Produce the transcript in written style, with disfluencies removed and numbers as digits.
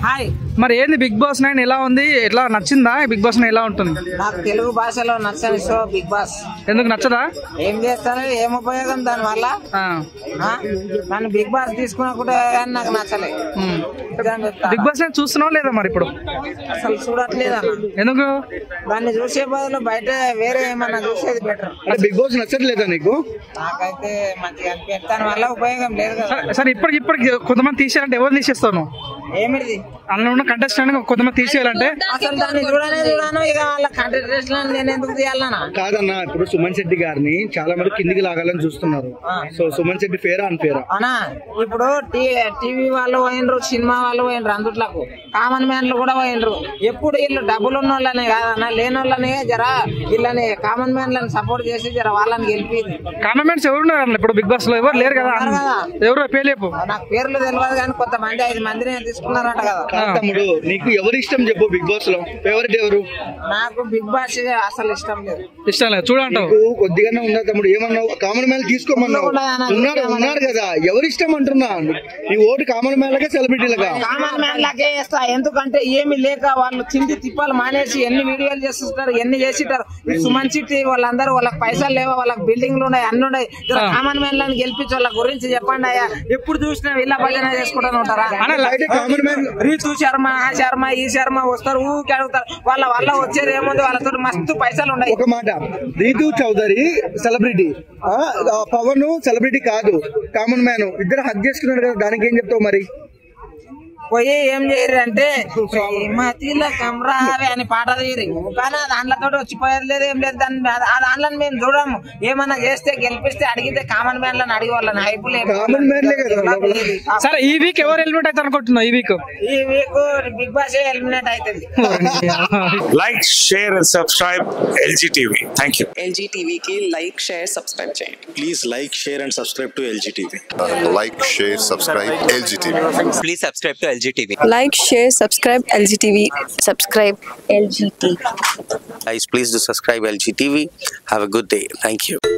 Hi. మరి ఏంది big boss 9 ఎలా ఉంది? ఎట్లా నచ్చిందా? బిగ్ బాస్ 9 ఎలా ఉంటుంది? నాకు తెలుగు భాషలో నచ్చని షో బిగ్ బాస్. ఎందుకు నచ్చదా? ఏం చేస్తాను, ఏం ఉపయోగం దాని వల్ల? నన్ను బిగ్ బాస్ తీసుకున్నా కూడా నాకు నచ్చలే. బిగ్ బాస్ చూస్తున్నావు లేదా మరి ఇప్పుడు? అసలు చూడట్లేదు అన్న. ఎందుకు? దాన్ని చూసే బదులు బయట వేరే ఏమన్నా చూసేది బెటర్. బిగ్ బాస్ నచ్చట్లేదా నీకు? నాకైతే మంచిగా అనిపించదు, దాని వల్ల ఉపయోగం లేదు కదా. సరే ఇప్పటికి కొంతమంది తీసేయాలంటే ఎవరు తీసేస్తాను? ఏమిటి అందులో ఉన్న కంటెస్టెంట్ కొంతమంది తీసేయాలంటే అసలు దాన్ని చూడను. ఇక వాళ్ళ కంటెస్టెంట్ నేను ఎందుకు తీయాలన్నా? కాదన్నా, ఇప్పుడు సుమన్ శెట్టి గారిని చాలా మంది కిందికి లాగాలని చూస్తున్నారు. సో సుమన్ శెట్టి ఫేరా అన్ఫేరా? అనా ఇప్పుడు టీవీ వాళ్ళు పోయినరు, సినిమా వాళ్ళు పోయినరు, అందుట్లకు కామన్ మ్యాన్లు కూడా పోయినరు. ఎప్పుడు వీళ్ళు డబ్బులు ఉన్న వాళ్ళనే కాదన్నా, లేని వాళ్ళనే జర వీళ్ళని కామన్ మ్యాన్లను సపోర్ట్ చేసి జర వాళ్ళని గెలిపి. కామన్ మ్యాన్స్ ఎవరున్నారు ఇప్పుడు బిగ్ బాస్ లో? ఎవరు లేరు కదా. ఎవరు పేర్లేపు? నాకు పేర్లు తెలియదు కానీ కొంతమంది 5 మందిని తీసుకున్నారంట కదా. తమ్ముడు నీకు ఎవరు ఇష్టం చెప్పు బిగ్ బాస్ లో? ఫేవరెట్ ఎవరు? నాకు బిగ్ బాస్ అసలు ఇష్టం లేదు. ఇష్టం లేదు చూడంటావు? కొద్దిగానే ఉన్నా తమ్ముడు. ఏమన్నావు? కామన్ మ్యాన్ తీసుకోమన్నావు. ఉన్నారు కదా, ఎవరు ఇష్టం అంటున్నా? నీ ఓటు కామన్ మ్యాన్ లకే సెలబ్రిటీలగా? కామన్ మ్యాన్ లకే వేస్తా. ఎందుకంటే ఏమి లేక వాళ్ళు చింది తిప్పాలు మానేసి ఎన్ని వీడియోలు చేస్తుంటారు, ఎన్ని చేసిటారు. సుమన్ శెట్టి వాళ్ళందరూ వాళ్ళకి పైసలు లేవా, వాళ్ళకి బిల్డింగ్లు ఉన్నాయి, అన్ని ఉన్నాయి. కామన్ మ్యాన్ లను గెలిపించి వాళ్ళ గురించి చెప్పండి అయ్యా. ఎప్పుడు చూసినా వీళ్ళ భజన చేసుకుంటూ ఉంటారా? కామన్ మ్యాన్ రీతు శర్మ, ఆ శర్మ, ఈ శర్మ వస్తారు, ఊరికి అడుగుతారు. వాళ్ళ వల్ల వచ్చేది ఏముంది? వాళ్ళతో మస్తు పైసలు ఉన్నాయి. ఒక మాట, రీతు చౌదరి సెలబ్రిటీ, పవన్ సెలబ్రిటీ కాదు, కామన్ మ్యాన్. ఇద్దరు హక్ చేసుకున్నారు కదా, దానికి ఏం చెప్తావు మరి? పోయి ఏం చేయరు అంటే కమరావే అని పాట తీరి, కానీ దాంట్లో వచ్చిపోయేది లేదు, ఏం లేదు. దాంట్లో మేము చూడము. ఏమన్నా చేస్తే గెలిపిస్తే అడిగితే కామన్ మ్యాన్ లను అడిగి వాళ్ళని హైపు లేదు. సరే ఈ వీక్ ఎవరు ఎలిమినేట్ అవుతారు అనుకుంటున్నావు? ఈ వీక్ బిగ్ బాస్ ఎలిమినేట్ అవుతుంది. Like, share and subscribe LG TV. Thank you. LG TV కి లైక్, షేర్, సబ్స్క్రైబ్ చేయండి. Please like, share and subscribe to LG TV. Like, share, subscribe LG TV. Please subscribe to LG TV. Like, share, subscribe LG TV. Subscribe LG TV. Guys, please do subscribe LG TV. Have a good day. Thank you.